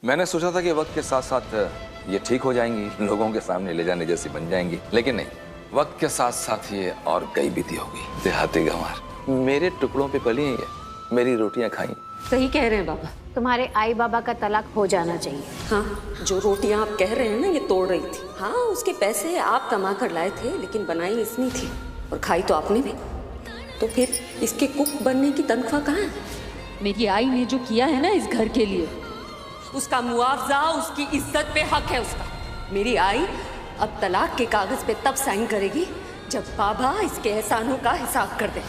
मैंने सोचा था कि वक्त के साथ साथ ये ठीक हो जाएंगी, लोगों के सामने ले जाने जैसी बन जाएंगी, लेकिन नहीं, वक्त के साथ साथ ये और कई बीती होगी। देहाती गंवार मेरे टुकड़ों पे पली हैं, मेरी रोटियां खाई। सही कह रहे हैं बाबा, तुम्हारे आई बाबा का तलाक हो जाना चाहिए। हाँ, जो रोटियां आप कह रहे हैं ना, ये तोड़ रही थी। हाँ, उसके पैसे आप कमा कर लाए थे, लेकिन बनाई इसने थी और खाई तो आपने भी। तो फिर इसके कुक बनने की तनख्वाह कहाँ है? मेरी आई ने जो किया है ना इस घर के लिए, उसका मुआवजा, उसकी इज्जत पे हक है उसका। मेरी आई अब तलाक के कागज पे तब साइन करेगी जब बाबा इसके एहसानों का हिसाब कर दे।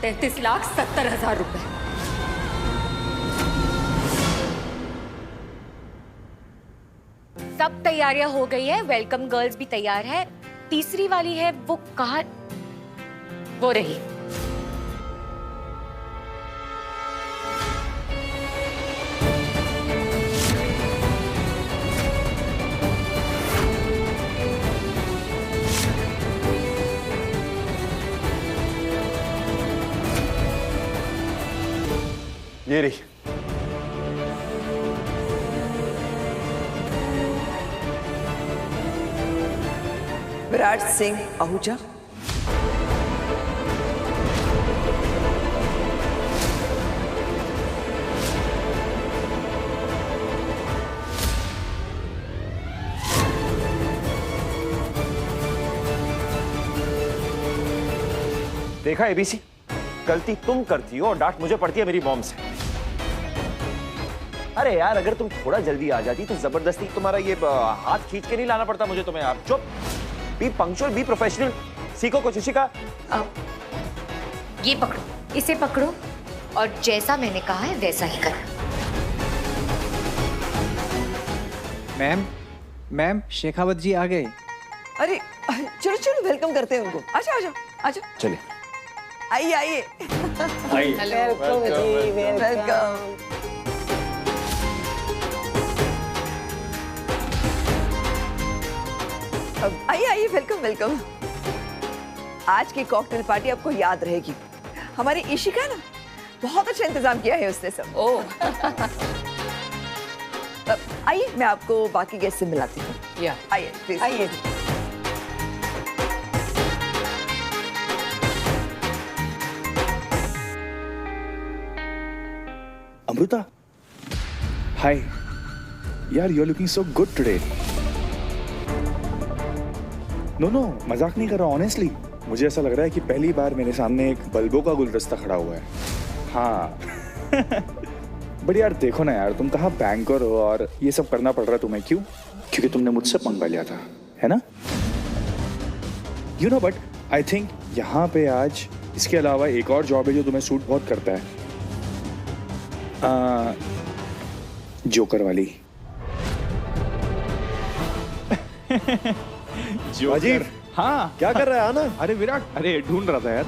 33,70,000 रुपए। सब तैयारियां हो गई है, वेलकम गर्ल्स भी तैयार है। तीसरी वाली है वो कहाँ? वो रही। ये रही। विराट सिंह आहूजा। देखा एबीसी, गलती तुम करती हो और डांट मुझे पड़ती है मेरी मॉम से। अरे यार, अगर तुम थोड़ा जल्दी आ जाती तो जबरदस्ती तुम्हारा ये हाथ खींच के नहीं लाना पड़ता मुझे तुम्हें। आप चुप, बी पंक्चुअल, बी प्रोफेशनल, सीखो कुछ। इशिका, ये पकड़ो, इसे पकड़ो और जैसा मैंने कहा है वैसा ही करना। मैम शेखावत जी आ गए। अरे चलो चलो, वेलकम करते हैं उनको। आजा आजा आजा, चलिए। आइए आइए। वेलकम जी, वेलकम। आइए आइए, वेलकम वेलकम। आज की कॉकटेल पार्टी आपको याद रहेगी। हमारी इशिका ना, बहुत अच्छा इंतजाम किया है उसने सब। आइए, मैं आपको बाकी गेस्ट से मिलाती हूँ। आइए प्लीज, आइए। अमृता, हाय यार, you are looking so good today. No, मजाक नहीं कर रहा, ऑनेस्टली मुझे ऐसा लग रहा है कि पहली बार मेरे सामने एक बल्बों का गुलदस्ता खड़ा हुआ है। हाँ बट यार देखो ना यार, तुम कहाँ बैंकर हो और ये सब करना पड़ रहा है तुम्हें, क्यों? क्योंकि तुमने मुझसे पंगा लिया था, है ना? You know, but I think यहाँ पे आज इसके अलावा एक और जॉब है जो तुम्हें सूट बहुत करता है, जोकर वाली। जोकर? हाँ, क्या कर रहा है? आना। अरे विराट, अरे ढूंढ रहा था यार।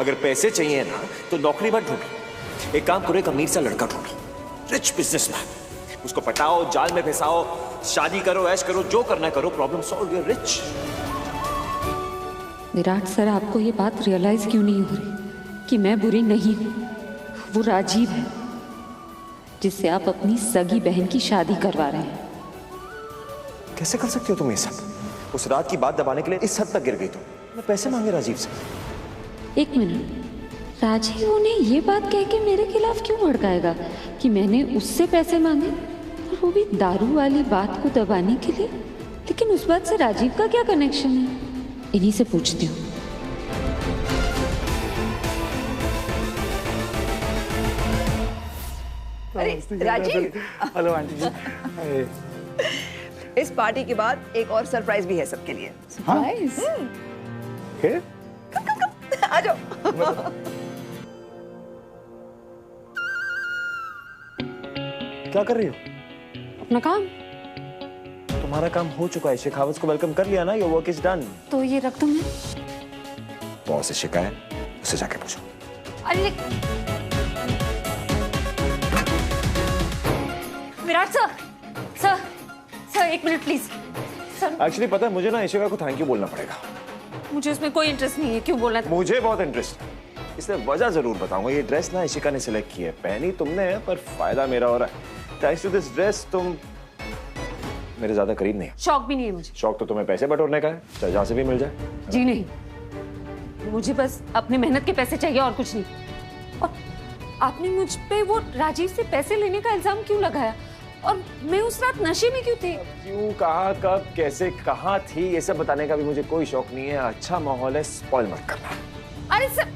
अगर पैसे चाहिए ना तो नौकरी मत ढूंढो, एक काम करो, एक अमीर सा लड़का ढूंढो, रिच बिजनेसमैन। उसको पटाओ, जाल में फंसाओ, शादी करो, ऐश करो, जो करना करो, problem solve, you are rich. Virat sir, आपको ये बात रियलाइज क्यों नहीं हो रही कि मैं बुरी नहीं हूँ? वो राजीव है जिससे आप अपनी सगी बहन की शादी करवा रहे हैं। कैसे कर सकते हो तुम ये सब? उस रात की बात दबाने के लिए इस हद तक गिर गई तुम। मैं पैसे मांगे राजीव से। एक मिनट, राजीव उन्हें ये बात कह के मेरे खिलाफ क्यों भड़काएगा कि मैंने उससे पैसे मांगे, और वो भी दारू वाली बात को दबाने के लिए? लेकिन उस बात से राजीव का क्या कनेक्शन है? इन्हीं से पूछती हूँ। अरे राजीव, हेलो आंटी जी। इस पार्टी के बाद एक और सरप्राइज भी है सबके लिए। सरप्राइज? आ जाओ। क्या कर रही हो? अपना काम। तुम्हारा काम हो चुका है, शेखावत को वेलकम कर लिया ना, योर वर्क इज डन। तो ये रख दूं मैं? बॉस से शिकायत, उससे जाके पूछो। अरे विराट सर, सर एक मिनट प्लीज। सर एक्चुअली पता है मुझे ना, इशिका को थैंक यू बोलना पड़ेगा। मुझे उसमें कोई इंटरेस्ट नहीं है। क्यों बोलना था? मुझे बहुत इंटरेस्ट है। इसलिए वजह जरूर बताऊंगा। ये ड्रेस ना इशिका ने सिलेक्ट की है, पहनी तुमने है पर फायदा मेरा हो रहा है। थैंक्स टू दिस ड्रेस तुम मेरे ज्यादा करीब नहीं। शौक भी नहीं है मुझे। शौक तो तुम्हें पैसे बटोरने का है, चाहे जहां से भी मिल जाए। जी नहीं, मुझे बस अपनी मेहनत के पैसे चाहिए और कुछ नहीं। और आपने मुझ पे वो राजीव से पैसे लेने का इल्जाम क्यों लगाया? और मैं उस रात नशे में क्यों थे? क्यों, कहाँ, कब, कैसे, कहाँ थी, ये सब बताने का भी मुझे कोई शौक नहीं है। अच्छा माहौल है, स्पॉइल मत करना। अरे सर,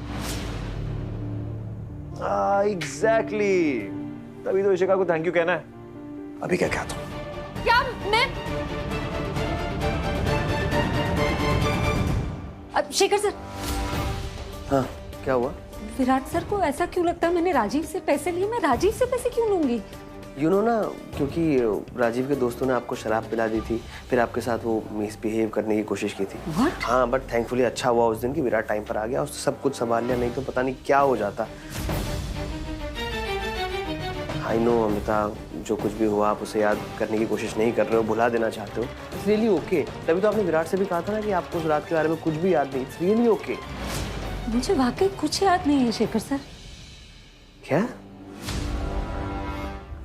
एग्जैक्टली, तभी तो इशिका को थैंक यू कहना है। अभी क्या तुम? क्या मैं अब शेखर सर। हाँ, क्या हुआ? विराट सर को ऐसा क्यों लगता है मैंने राजीव से पैसे लिए? मैं राजीव से पैसे क्यों लूंगी? यू नो ना, क्योंकि राजीव के दोस्तों ने आपको शराब पिला दी थी, फिर आपके साथ वो मिसबिहेव करने की कोशिश की थी। What? हाँ, बट थैंकफुली अच्छा हुआ उस दिन कि विराट टाइम पर आ गया, उसने सब कुछ संभाल लिया, नहीं तो पता नहीं क्या हो जाता। आई नो अमिता, जो कुछ भी हुआ आप उसे याद करने की कोशिश नहीं कर रहे हो, भुला देना चाहते हो। It's really okay. तभी तो आपने विराट से भी कहा था ना कि आपको उस रात के बारे में कुछ भी याद नहीं। It's really okay. मुझे वाकई कुछ याद नहीं है शेखर सर। क्या?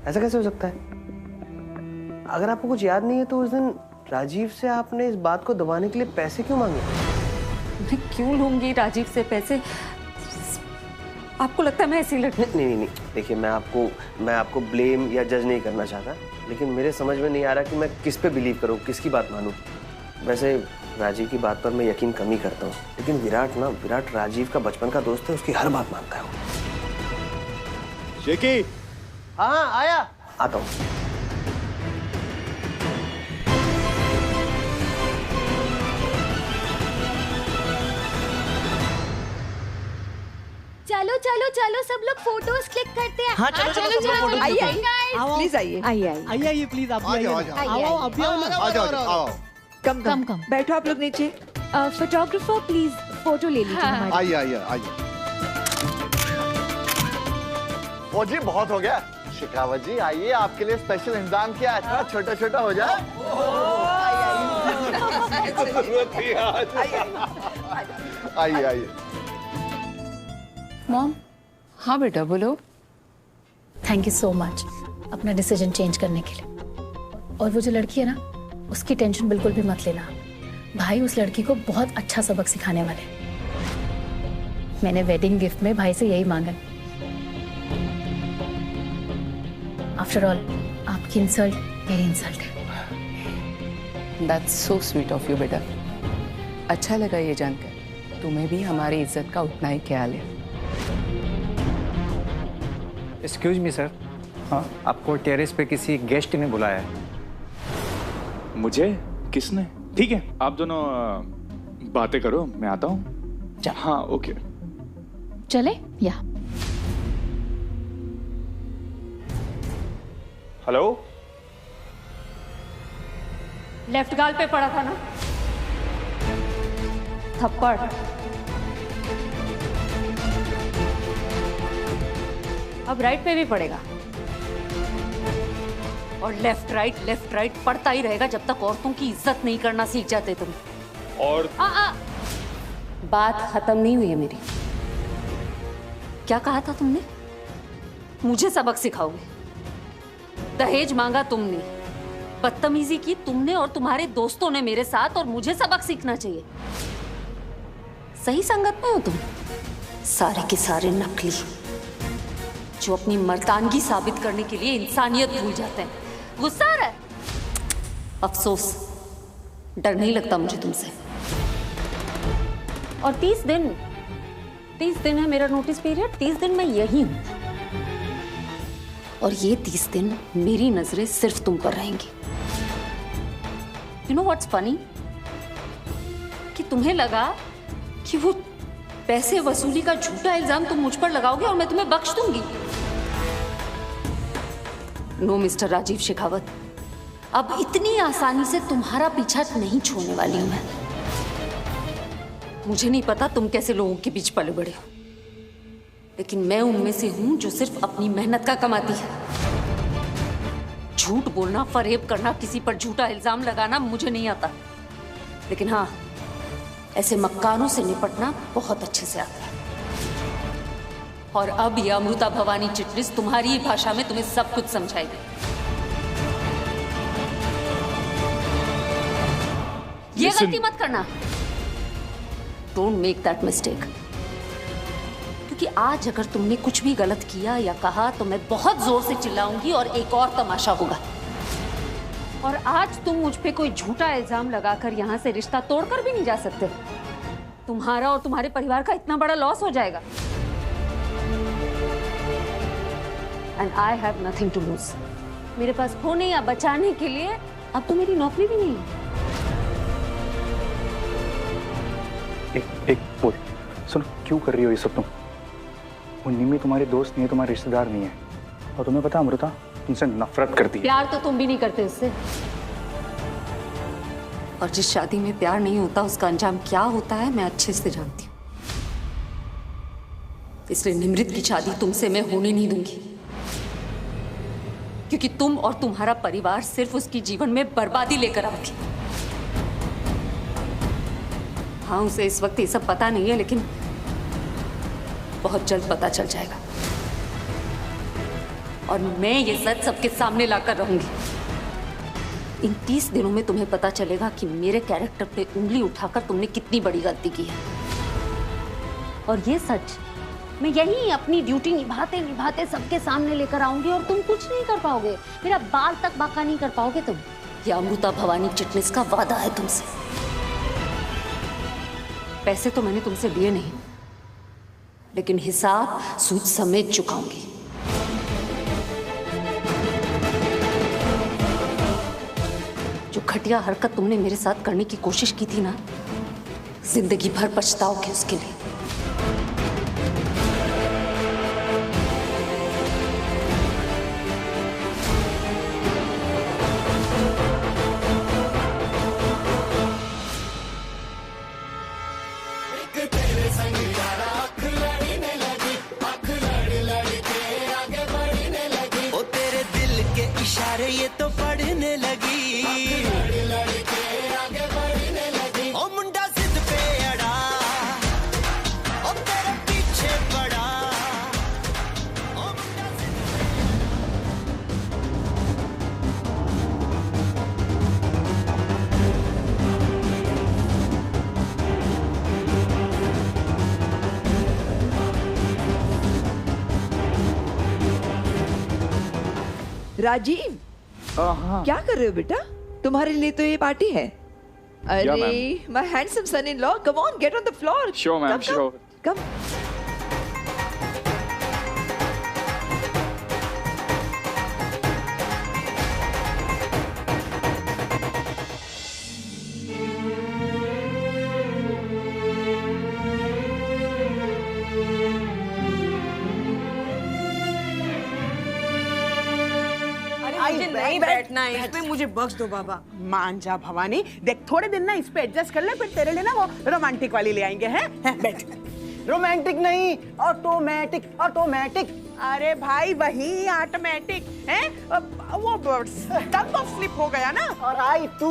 ऐसा कैसे हो सकता है? अगर आपको कुछ याद नहीं है तो उस दिन राजीव से आपने इस बात को दबाने के लिए पैसे क्यों मांगे? मैं क्यों लूंगी राजीव से पैसे? आपको लगता है मैं ऐसी लड़की? नहीं, देखिए मैं आपको ब्लेम या जज नहीं करना चाहता, लेकिन मेरे समझ में नहीं आ रहा कि मैं किस पे बिलीव करूं, किसकी बात मानूं। वैसे राजीव की बात पर मैं यकीन कम ही करता हूं, लेकिन विराट राजीव का बचपन का दोस्त है, उसकी हर बात मानता है वो। शेकी। हाँ, आया, आता हूँ। चलो चलो चलो, सब लोग फोटोज क्लिक करते हैं। हाँ, चलो चलो सब लोग फोटो आइए प्लीज आइए। आइए प्लीज, आप भी आओ। कम बैठो आप लोग नीचे। फोटोग्राफर प्लीज फोटो ले लीजिए हमारी। आइए। ओ जी, बहुत हो गया। शेखावत जी आइए, आपके लिए स्पेशल इंतजाम किया है, थोड़ा छोटा छोटा हो जाए। आइए। मॉम। हाँ बेटा, बोलो। थैंक यू सो मच अपना डिसीजन चेंज करने के लिए। और वो जो लड़की है ना, उसकी टेंशन बिल्कुल भी मत लेना। भाई उस लड़की को बहुत अच्छा सबक सिखाने वाले। मैंने वेडिंग गिफ्ट में भाई से यही मांगा। आफ्टर ऑल आपकी इंसल्ट मेरी इंसल्ट है। That's so sweet of you बेटा। अच्छा लगा ये जानकर, तुम्हें भी हमारी इज्जत का उतना ही ख्याल है। एक्सक्यूज मी सर, हाँ आपको टेरेस पे किसी गेस्ट ने बुलाया है। मुझे? किसने? ठीक है, आप दोनों बातें करो, मैं आता हूँ। हाँ, ओके। चले या? हेलो। लेफ्ट गाल पे पड़ा था ना थप्पड़? अब राइट पे भी पड़ेगा। और लेफ्ट राइट पड़ता ही रहेगा जब तक औरतों की इज्जत नहीं करना सीख जाते तुम। और बात खत्म नहीं हुई है मेरी। क्या कहा था तुमने? मुझे सबक सिखाओगे? दहेज मांगा तुमने, बदतमीजी की तुमने और तुम्हारे दोस्तों ने मेरे साथ, और मुझे सबक सीखना चाहिए। सही संगत में हो तुम। सारे के सारे नकली, जो अपनी मर्दानगी साबित करने के लिए इंसानियत भूल जाते हैं। गुस्सा आ रहा है? अफसोस, डर नहीं लगता मुझे तुमसे। और 30 दिन है मेरा नोटिस पीरियड। 30 दिन मैं यही हूं, और ये 30 दिन मेरी नजरें सिर्फ तुम पर रहेंगी। You know what's funny? कि तुम्हें लगा कि वो पैसे वसूली का झूठा इल्जाम तुम मुझ पर लगाओगे और मैं तुम्हें बख्श दूंगी। नो मिस्टर राजीव शेखावत, अब इतनी आसानी से तुम्हारा पीछा नहीं छोड़ने वाली हूं मैं। मुझे नहीं पता तुम कैसे लोगों के बीच पले बड़े हो, लेकिन मैं उनमें से हूं जो सिर्फ अपनी मेहनत का कमाती है। झूठ बोलना, फरेब करना, किसी पर झूठा इल्जाम लगाना मुझे नहीं आता, लेकिन हाँ, ऐसे मक्कारों से निपटना बहुत अच्छे से आता है। और अब ये अमृता भवानी चिटनिस तुम्हारी ही भाषा में तुम्हें सब कुछ समझाएगी। ये गलती मत करना। Don't make that mistake. क्योंकि आज अगर तुमने कुछ भी गलत किया या कहा तो मैं बहुत जोर से चिल्लाऊंगी और एक और तमाशा होगा। और आज तुम मुझ पे कोई झूठा इल्जाम लगाकर यहाँ से रिश्ता तोड़कर भी नहीं जा सकते। तुम्हारा और तुम्हारे परिवार का इतना बड़ा लॉस हो जाएगा। And I have nothing to lose. मेरे पास खोने या बचाने के लिए अब तो मेरी नौकरी भी नहीं है। एक बोल, सुनो, क्यों कर रही हो ये सब तुम? वो निमी तुम्हारे दोस्त नहीं है, तुम्हारे रिश्तेदार नहीं है। और तुम्हें पता अमृता तुमसे नफरत करती है। प्यार तो तुम भी नहीं करते उससे। और जिस शादी में प्यार नहीं होता उसका अंजाम क्या होता है मैं अच्छे से जानती हूँ। इसलिए निमृत की शादी तुमसे मैं होने नहीं दूंगी। क्योंकि तुम और तुम्हारा परिवार सिर्फ उसकी जीवन में बर्बादी लेकर आओगी। हाँ, उसे इस वक्त ये सब पता नहीं है, लेकिन बहुत जल्द पता चल जाएगा। और मैं ये सच सबके सामने लाकर रहूंगी। इन 30 दिनों में तुम्हें पता चलेगा कि मेरे कैरेक्टर पे उंगली उठाकर तुमने कितनी बड़ी गलती की है। और ये सच मैं यही अपनी ड्यूटी निभाते निभाते सबके सामने लेकर आऊंगी और तुम कुछ नहीं कर पाओगे। मेरा बाल तक बाका नहीं कर पाओगे तुम। ये अमृता भवानी चिटनिस का वादा है तुमसे। पैसे तो मैंने तुमसे लिए नहीं, लेकिन हिसाब सूद समेत चुकाऊंगी। जो घटिया हरकत तुमने मेरे साथ करने की कोशिश की थी ना, जिंदगी भर पछताओगे उसके लिए। इशारे ये तो पढ़ने लगी, ओ मुंडा जिद पे अड़ा, ओ तेरे पीछे पड़ा, ओ मुंडा राजीव, क्या कर रहे हो बेटा? तुम्हारे लिए तो ये पार्टी है। अरे my handsome son in law, come on, get on the floor. Sure ma'am, sure. Come. मुझे नहीं बैठना है इसमें, मुझे बख्श दो बाबा। मान जा भवानी, देख थोड़े दिन ना इस पे एडजस्ट कर ले, फिर तेरे लिए ना वो रोमांटिक वाली ले आएंगे। हैं बैठ। रोमांटिक नहीं, ऑटोमेटिक। ऑटोमेटिक। अरे भाई वही ऑटोमेटिक है, वो टंग ऑफ स्लिप हो गया ना। और आई तू,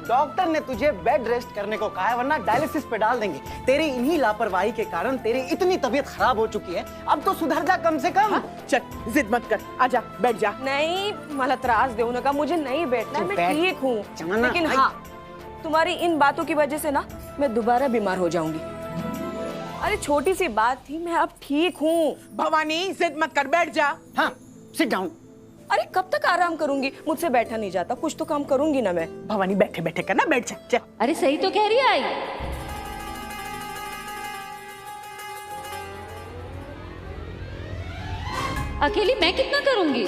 डॉक्टर ने तुझे बेड रेस्ट करने को कहा है, वरना डायलिसिस पे डाल देंगे। तेरी इन्हीं लापरवाही के कारण तेरी इतनी तबीयत खराब हो चुकी है, अब तो सुधर जा कम से कम। चल जिद मत कर, आजा बैठ जा। नहीं मला त्रास देऊ नका, मुझे नहीं बैठना, मैं ठीक हूँ। लेकिन हाँ, तुम्हारी इन बातों की वजह से ना मैं दोबारा बीमार हो जाऊंगी। अरे छोटी सी बात थी, मैं अब ठीक हूँ। भवानी जिद मत कर, बैठ जा। हाँ सिट डाउन। अरे कब तक आराम करूंगी, मुझसे बैठा नहीं जाता, कुछ तो काम करूंगी ना मैं। भवानी बैठे बैठे करना, बैठ जा। चल। अरे सही तो कह रही है आई। अकेली मैं कितना करूंगी?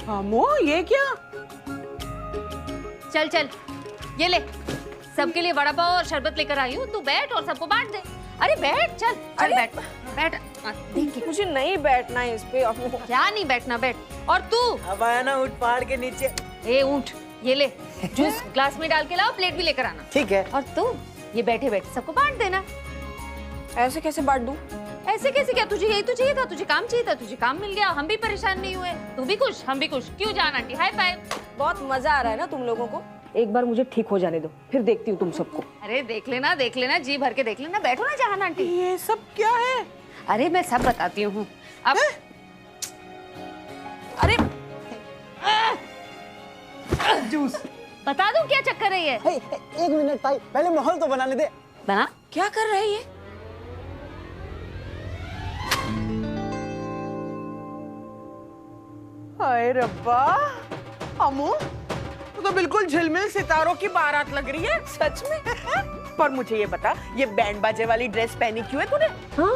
अमो ये क्या? चल चल ये ले, सबके लिए वड़ा पाव और शरबत लेकर आई हूँ, तू बैठ और सबको बांट दे। अरे बैठ, चल चल बैठ बैठ। मुझे नहीं बैठना है इस पे। क्या नहीं बैठना, बैठ। और तू अब आया ना, उठ पहाड़ के नीचे। ए ऊंट, ये ले जूस ग्लास में डाल के लाओ, प्लेट भी लेकर आना। ठीक है। और तू ये बैठे बैठे सबको बांट देना। ऐसे कैसे बांट दूं? ऐसे कैसे क्या? तुझे यही तो चाहिए था, तुझे काम चाहिए था, तुझे काम मिल गया, हम भी परेशान नहीं हुए, तू भी खुश, हम भी खुश। क्यों जान आंटी, हाई फाइव। बहुत मजा आ रहा है ना तुम लोगों को। एक बार मुझे ठीक हो जाने दो, फिर देखती हूँ तुम सबको। अरे देख लेना, देख लेना, जी भर के देख लेना। बैठो ना जहान आंटी। ये सब क्या है? अरे मैं सब बताती हूँ। अब अरे जूस बता दूं क्या चक्कर है ये? एक मिनट ताई, पहले माहौल तो बनाने दे। बना। क्या कर रहा है ये? हाय रब्बा, अमू तो बिल्कुल झिलमिल सितारों की बारात लग रही है सच में। पर मुझे ये बता, ये बैंड बाजे वाली ड्रेस पहनी क्यों है तूने? हाँ?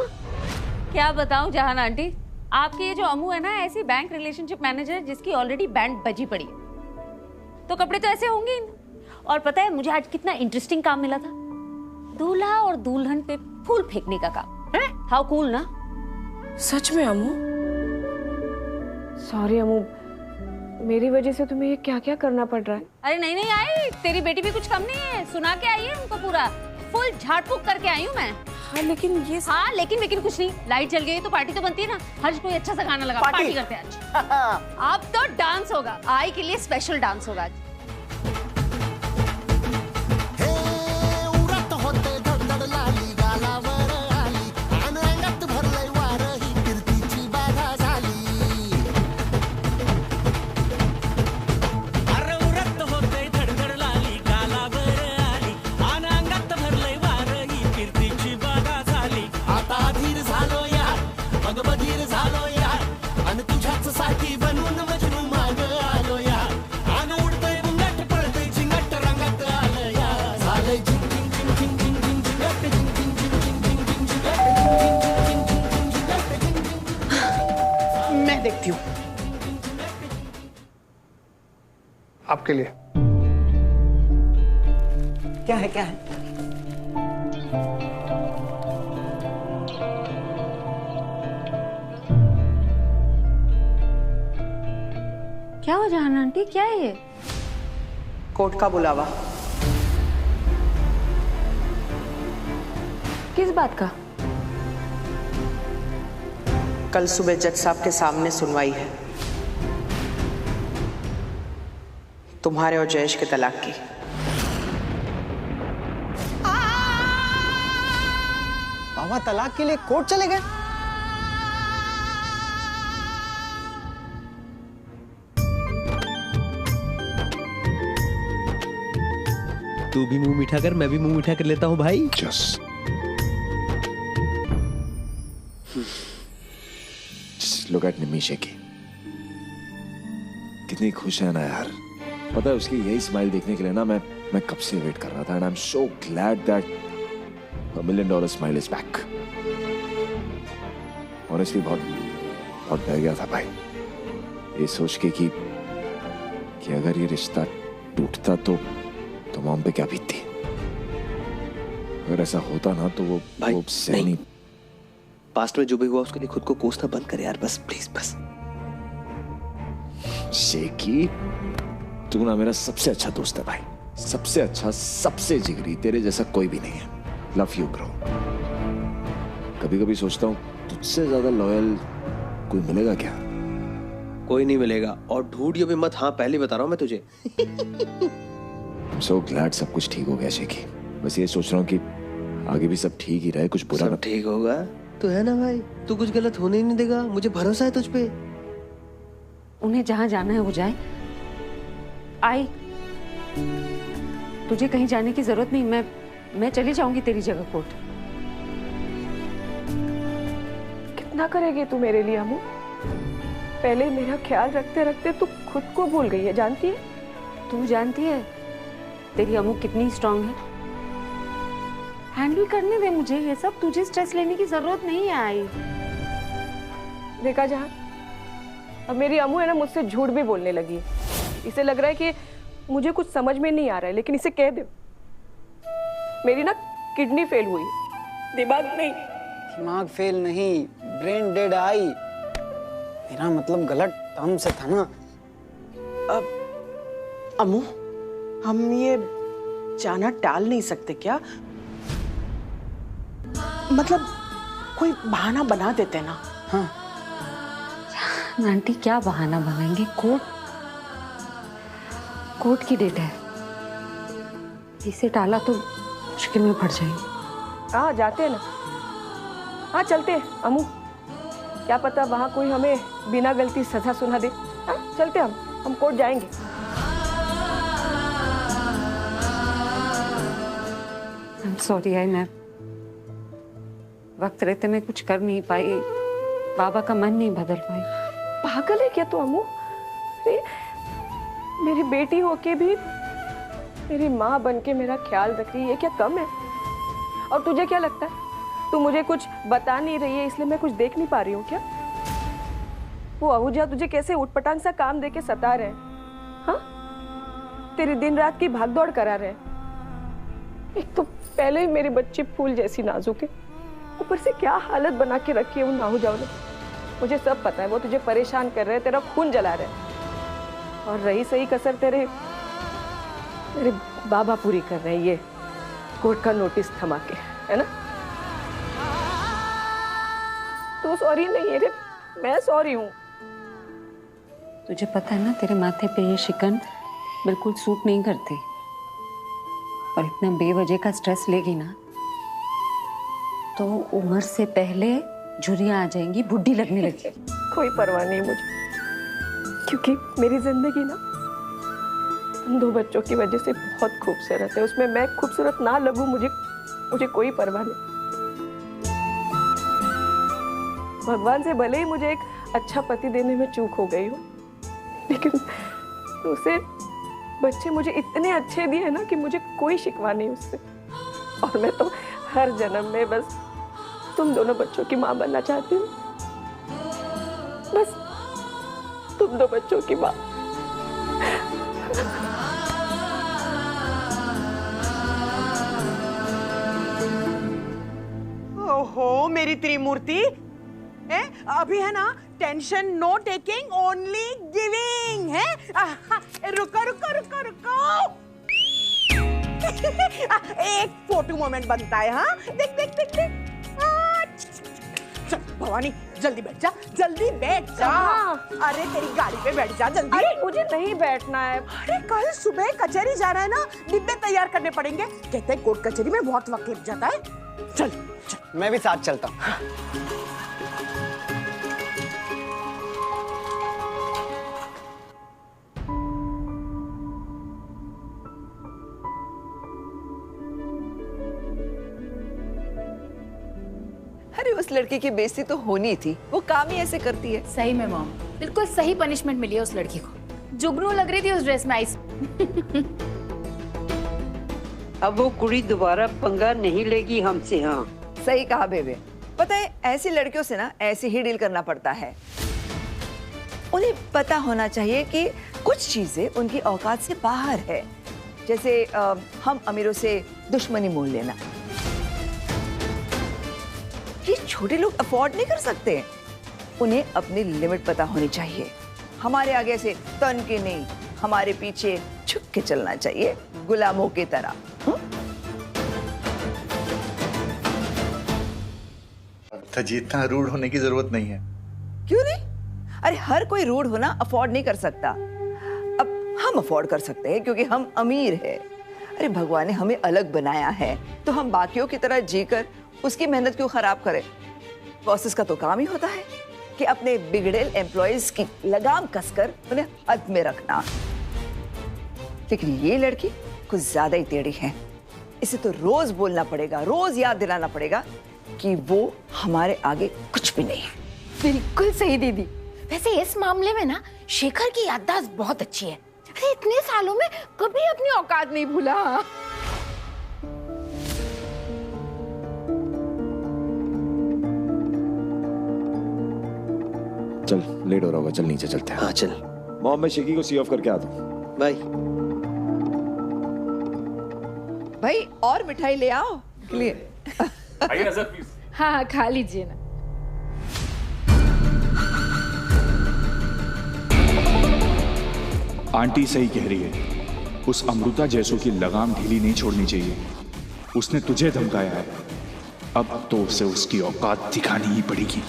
क्या बताऊं जहान आंटी, आपकी ये जो अमू है ना, ऐसी बैंक रिलेशनशिप मैनेजर जिसकी ऑलरेडी बैंड बजी पड़ी है, तो कपड़े तो ऐसे होंगे ही। और पता है मुझे आज कितना इंटरेस्टिंग काम मिला था? दूल्हा और दुल्हन पे फूल फेंकने का काम है। हाउ कूल ना? सच में अमू? सॉरी अमू, मेरी वजह से तुम्हें ये क्या क्या करना पड़ रहा है। अरे नहीं नहीं आई, तेरी बेटी भी कुछ कम नहीं है, सुना के आई है उनको पूरा, फुल झाड़ फूक करके आई हूँ मैं। हाँ लेकिन ये लेकिन कुछ नहीं, लाइट जल गई तो पार्टी तो बनती है ना, हर कोई अच्छा सा गाना लगा पार्टी करते हैं आज। अब तो डांस होगा, आई के लिए स्पेशल डांस होगा आज। मैं देखती हूँ। आपके लिए क्या है क्या है? क्या हो जहान आंटी, क्या है ये? कोर्ट का बुलावा। किस बात का? कल सुबह जज साहब के सामने सुनवाई है तुम्हारे और जयेश के तलाक की। बाबा तलाक के लिए कोर्ट चले गए? तू भी मुंह मीठा कर, मैं भी मुंह मीठा कर लेता हूँ भाई। Just look at निमिषा की, कितनी खुश है ना यार। पता है उसकी यही स्माइल देखने के लिए ना मैं कब से वेट कर रहा था। And I am so glad that $1 million smile is back. Honestly बहुत डर गया था भाई, ये सोच के कि अगर ये रिश्ता टूटता तो मॉम पे क्या बीतती। अगर ऐसा होता ना तो वो नहीं, पास्ट में जो भी हुआ उसके लिए खुद को कोसना बंद कर यार, बस प्लीज बस। शेकी, तू ना मेरा सबसे अच्छा दोस्त है भाई, सबसे अच्छा, सबसे जिगरी, तेरे जैसा कोई भी नहीं है। Love you bro. कभी कभी सोचता हूँ तुझसे ज्यादा लॉयल कोई मिलेगा क्या? कोई नहीं मिलेगा, और ढूंढियो भी मत। हाँ पहले बता रहा हूँ मैं तुझे। So glad सब कुछ ठीक हो गया शेकी। बस ये सोच रहा हूँ कि आगे भी सब ठीक ही रहे, कुछ बुरा सब ठीक होगा। तू है ना भाई, तू कुछ गलत होने ही नहीं देगा, मुझे भरोसा है तुझ पे। उन्हें जहां जाना है वो जाए। आई, तुझे कहीं जाने की जरूरत नहीं, मैं चली जाऊंगी तेरी जगह कोर्ट। कितना करेगी तू मेरे लिए अमू? पहले मेरा ख्याल रखते रखते तू खुद को भूल गई है, जानती है? तू जानती है तेरी अमू कितनी स्ट्रांग है। हैंडल करने दे मुझे ये सब, तुझे स्ट्रेस लेने की जरूरत नहीं है। आई देखा जहां, अब मेरी अमू है ना मुझसे झूठ भी बोलने लगी है। इसे लग रहा है कि मुझे कुछ समझ में नहीं आ रहा है, लेकिन इसे कह दे मेरी ना किडनी फेल हुई, दिमाग नहीं। दिमाग फेल नहीं, ब्रेन डेड आई। मेरा मतलब गलत टर्म से था ना। अब अमू, हम ये जाना टाल नहीं सकते क्या? मतलब कोई बहाना बना देते ना। हाँ आंटी, क्या बहाना बनाएंगे? कोर्ट की डेट है, इसे टाला तो मुश्किल में पड़ जाएंगे। हाँ जाते हैं ना, हाँ चलते हैं अमू। क्या पता वहाँ कोई हमें बिना गलती सजा सुना दे। हाँ, चलते हम कोर्ट जाएंगे। सॉरी आई मैम, वक्त रहते मैं कुछ कर नहीं पाई, बाबा का मन नहीं बदल पाई। पागल है क्या तू अम्मू? मेरी बेटी होके भी मेरी माँ बन के मेरा ख्याल रख रही है, क्या कम है? और तुझे क्या लगता है तू मुझे कुछ बता नहीं रही है इसलिए मैं कुछ देख नहीं पा रही हूँ क्या? वो आहूजा तुझे कैसे उठपटांग सा काम देके सता रहे, हाँ? तेरी दिन रात की भागदौड़ करा रहे। एक तो पहले ही मेरी बच्ची फूल जैसी नाजुक है, ऊपर से क्या हालत बना के रखी है उन आहूजाओं ने। मुझे सब पता है वो तुझे परेशान कर रहे हैं, तेरा खून जला रहे हैं। और रही सही कसर तेरे बाबा पूरी कर रहे हैं ये कोर्ट का नोटिस थमा के, है ना? तू सॉरी नहीं है रे, मैं सॉरी हूँ। तुझे पता है ना तेरे माथे पे ये शिकन बिल्कुल सूट नहीं करती, और इतना बेवजह का स्ट्रेस लेगी ना तो उम्र से पहले झुर्रियां आ जाएंगी, बुढ़ी लगने लगी। कोई परवाह नहीं मुझे, क्योंकि मेरी जिंदगी ना उन 2 बच्चों की वजह से बहुत खूबसूरत है। उसमें मैं खूबसूरत ना लगूं मुझे कोई परवाह नहीं। भगवान से भले ही मुझे एक अच्छा पति देने में चूक हो गई हो, लेकिन उसे बच्चे मुझे इतने अच्छे दिए ना कि मुझे कोई शिकवा नहीं उससे। और मैं तो हर जन्म में बस तुम दोनों बच्चों की माँ बनना चाहती हूँ, बस तुम 2 बच्चों की माँ। ओहो मेरी त्रिमूर्ति, अभी है ना tension know taking only giving है। रुको रुको रुको रुको एक फोटो मोमेंट बनता है। हाँ देख देख देख देख। चल भवानी जल्दी बैठ जा, जल्दी बैठ जा। अरे तेरी गाड़ी पे बैठ जा जल्दी। अरे मुझे नहीं बैठना है। अरे कल सुबह कचहरी जा रहा है ना, डिब्बे तैयार करने पड़ेंगे। कहते हैं कोर्ट कचहरी में बहुत वक्त लग जाता है। चल चल मैं भी साथ चलता हूँ। अरे उस लड़की की बेइज्जती तो होनी थी, वो काम ही ऐसे करती है। सही में मॉम, बिल्कुल सही पनिशमेंट मिली है उस लड़की को। जुगनू लग रही थी उस ड्रेस में आइस। अब वो कुड़ी दोबारा पंगा नहीं लेगी हमसे। हाँ सही कहा बेबे। पता है ऐसी लड़कियों से ना ऐसे ही डील करना पड़ता है। उन्हें पता होना चाहिए कि कुछ चीजें उनकी औकात से बाहर है, जैसे हम अमीरों से दुश्मनी मोल लेना। ये छोटे लोग अफोर्ड नहीं कर सकते। उन्हें अपनी लिमिट पता होनी चाहिए। हमारे आगे ऐसे तन के नहीं, हमारे पीछे झुक के चलना चाहिए, गुलामों की तरह। जी इतना रूड होने की जरूरत नहीं है। क्यों नहीं? अरे हर कोई रूड होना अफोर्ड नहीं कर सकता। अब हम अफोर्ड कर सकते हैं क्योंकि हम अमीर हैं। अरे भगवान ने हमें अलग बनाया है, तो हम बाकियों की तरह जीकर उसकी मेहनत क्यों खराब करें? बॉसेस का तो काम ही होता है कि अपने बिगड़ेल एम्प्लॉयज की लगाम कसकर उन्हें हद में रखना। लेकिन ये लड़की कुछ ज्यादा ही टेढ़ी है। इसे तो रोज बोलना पड़ेगा, रोज याद दिलाना पड़ेगा कि वो हमारे आगे कुछ भी नहीं है। बिल्कुल सही दीदी। वैसे इस मामले में ना शेखर की याददाश्त बहुत अच्छी है। अरे इतने सालों में कभी अपनी औकात नहीं भूला। चल लेट हो रहा होगा, चल नीचे चलते हैं। हाँ चल। मॉम मैं शेकी को सी ऑफ करके आता हूँ। बाय। भाई और मिठाई ले आओ। क्लियर। आइए नजर प्लीज। हाँ खा लीजिए ना। आंटी सही कह रही है, उस अमृता जैसों की लगाम ढीली नहीं छोड़नी चाहिए। उसने तुझे धमकाया है, अब तो उसे उसकी औकात दिखानी ही पड़ेगी।